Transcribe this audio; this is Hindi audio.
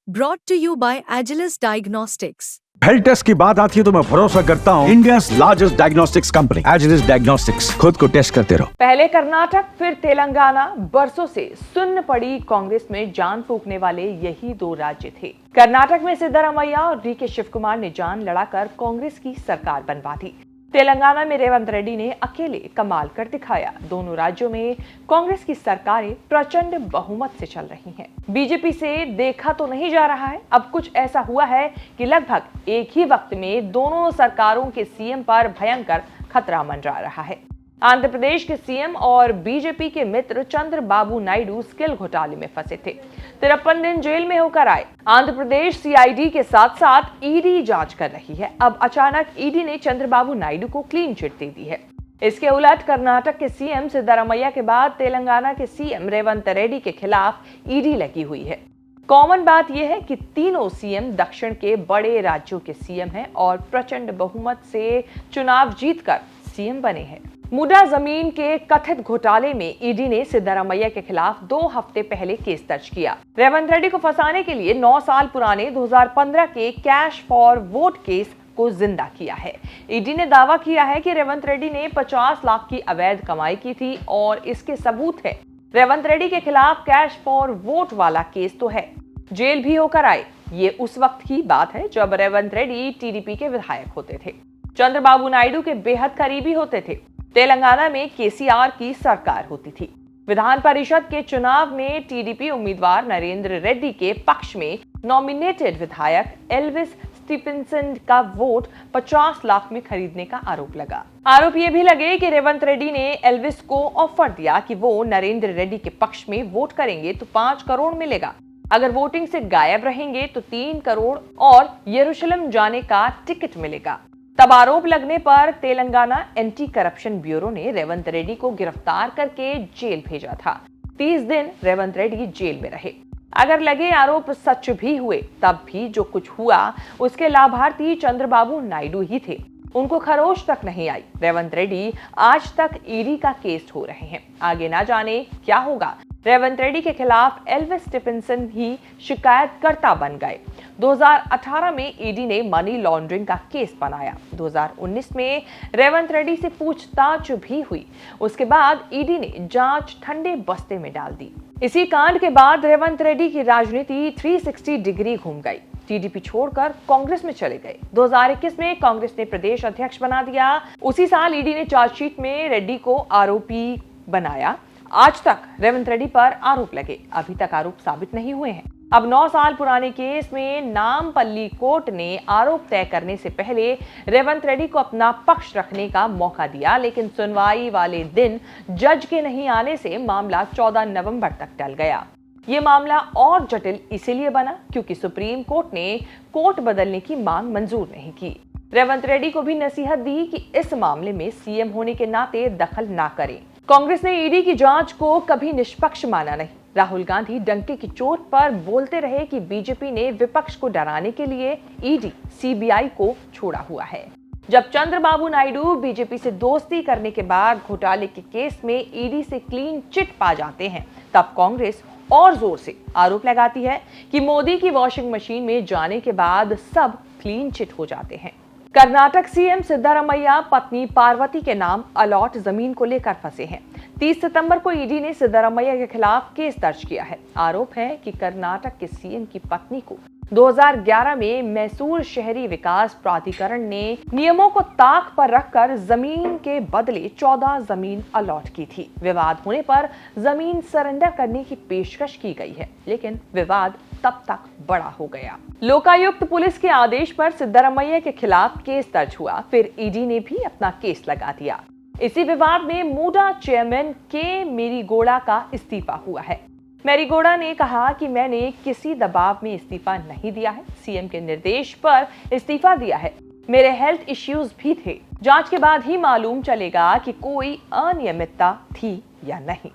Brought to you by Agilus Diagnostics. Health test की बात आती है तो मैं भरोसा करता हूँ India's largest diagnostics company Agilus diagnostics. खुद को टेस्ट करते रहो। पहले कर्नाटक फिर तेलंगाना, बरसों से सुन्न पड़ी कांग्रेस में जान फूंकने वाले यही दो राज्य थे। कर्नाटक में सिद्धरामैया और डीके शिवकुमार ने जान लड़ाकर कांग्रेस की सरकार बनवा दी। तेलंगाना में रेवंत रेड्डी ने अकेले कमाल कर दिखाया। दोनों राज्यों में कांग्रेस की सरकारें प्रचंड बहुमत से चल रही हैं। बीजेपी से देखा तो नहीं जा रहा है। अब कुछ ऐसा हुआ है कि लगभग एक ही वक्त में दोनों सरकारों के सीएम पर भयंकर खतरा मंडरा रहा है। आंध्र प्रदेश के सीएम और बीजेपी के मित्र चंद्रबाबू नायडू स्किल घोटाले में फंसे थे। 53 दिन जेल में होकर आए। आंध्र प्रदेश सीआईडी के साथ साथ ईडी जांच कर रही है। अब अचानक ईडी ने चंद्रबाबू नायडू को क्लीन चिट दे दी है। इसके उलट कर्नाटक के सीएम सिद्धरामैया के बाद तेलंगाना के सीएम रेवंत रेड्डी के खिलाफ ईडी लगी हुई है। कॉमन बात यह है कि तीनों सीएम दक्षिण के बड़े राज्यों के सीएम हैं और प्रचंड बहुमत से चुनाव जीतकर सीएम बने हैं। मुद्रा जमीन के कथित घोटाले में ईडी ने सिद्धरामैया के खिलाफ 2 हफ्ते पहले केस दर्ज किया। रेवंत रेड्डी को फंसाने के लिए 9 साल पुराने 2015 के कैश फॉर वोट केस को जिंदा किया है। ईडी ने दावा किया है कि रेवंत रेड्डी ने 50 लाख की अवैध कमाई की थी और इसके सबूत है। रेवंत रेड्डी के खिलाफ कैश फॉर वोट वाला केस तो है, जेल भी होकर आए। ये उस वक्त की बात है जब रेवंत रेड्डी टीडीपी के विधायक होते थे, चंद्रबाबू नायडू के बेहद करीबी होते थे। तेलंगाना में केसीआर की सरकार होती थी। विधान परिषद के चुनाव में टीडीपी उम्मीदवार नरेंद्र रेड्डी के पक्ष में नॉमिनेटेड विधायक एल्विस स्टीफेंसन का वोट 50 लाख में खरीदने का आरोप लगा। आरोप ये भी लगे कि रेवंत रेड्डी ने एल्विस को ऑफर दिया कि वो नरेंद्र रेड्डी के पक्ष में वोट करेंगे तो 5 करोड़ मिलेगा, अगर वोटिंग से गायब रहेंगे तो 3 करोड़ और यरूशलेम जाने का टिकट मिलेगा। तब आरोप लगने पर तेलंगाना एंटी करप्शन ब्यूरो ने रेवंत रेड्डी को गिरफ्तार करके जेल भेजा था। 30 दिन रेवंत रेड्डी जेल में रहे। अगर लगे आरोप सच भी हुए, तब भी जो कुछ हुआ उसके लाभार्थी चंद्रबाबू नायडू ही थे। उनको खरोच तक नहीं आई। रेवंत रेड्डी आज तक ईडी का केस हो रहे हैं। आगे ना जाने क्या होगा। रेवंत रेड्डी के खिलाफ एल्विस स्टीफेंसन ही शिकायतकर्ता बन गए। 2018 में ईडी ने मनी लॉन्ड्रिंग का केस बनाया। 2019 में रेवंत रेड्डी से पूछताछ भी हुई। उसके बाद ईडी ने जांच ठंडे बस्ते में डाल दी। इसी कांड के बाद रेवंत रेड्डी की राजनीति 360 डिग्री घूम गई। टीडीपी छोड़कर कांग्रेस में चले गए। 2021 में कांग्रेस ने प्रदेश अध्यक्ष बना दिया। उसी साल ईडी ने चार्जशीट में रेड्डी को आरोपी बनाया। आज तक रेवंत रेड्डी पर आरोप लगे, अभी तक आरोप साबित नहीं हुए हैं। अब 9 साल पुराने केस में नामपल्ली कोर्ट ने आरोप तय करने से पहले रेवंत रेड्डी को अपना पक्ष रखने का मौका दिया, लेकिन सुनवाई वाले दिन जज के नहीं आने से मामला 14 नवंबर तक टल गया। ये मामला और जटिल इसीलिए बना क्योंकि सुप्रीम कोर्ट ने कोर्ट बदलने की मांग मंजूर नहीं की। रेवंत रेड्डी को भी नसीहत दी कि इस मामले में सीएम होने के नाते दखल ना करें। कांग्रेस ने ईडी की जांच को कभी निष्पक्ष माना नहीं। राहुल गांधी डंके की चोट पर बोलते रहे कि बीजेपी ने विपक्ष को डराने के लिए ईडी सीबीआई को छोड़ा हुआ है। जब चंद्रबाबू नायडू बीजेपी से दोस्ती करने के बाद घोटाले के केस में ईडी से क्लीन चिट पा जाते हैं, तब कांग्रेस और जोर से आरोप लगाती है कि मोदी की वॉशिंग मशीन में जाने के बाद सब क्लीन चिट हो जाते हैं। कर्नाटक सीएम सिद्धरामैया पत्नी पार्वती के नाम अलॉट जमीन को लेकर फंसे हैं। 30 सितंबर को ईडी ने सिद्धरामैया के खिलाफ केस दर्ज किया है। आरोप है कि कर्नाटक के सीएम की पत्नी को 2011 में मैसूर शहरी विकास प्राधिकरण ने नियमों को ताक पर रखकर जमीन के बदले 14 जमीन अलॉट की थी। विवाद होने पर जमीन सरेंडर करने की पेशकश की गई है, लेकिन विवाद तब तक बड़ा हो गया। लोकायुक्त पुलिस के आदेश पर सिद्धरामैया के खिलाफ केस दर्ज हुआ। फिर ईडी ने भी अपना केस लगा दिया। इसी विवाद में मूडा चेयरमैन के मेरीगोड़ा का इस्तीफा हुआ है। मेरीगोड़ा ने कहा कि मैंने किसी दबाव में इस्तीफा नहीं दिया है, सीएम के निर्देश पर इस्तीफा दिया है। मेरे हेल्थ इश्यूज भी थे। जांच के बाद ही मालूम चलेगा कि कोई अनियमितता थी या नहीं।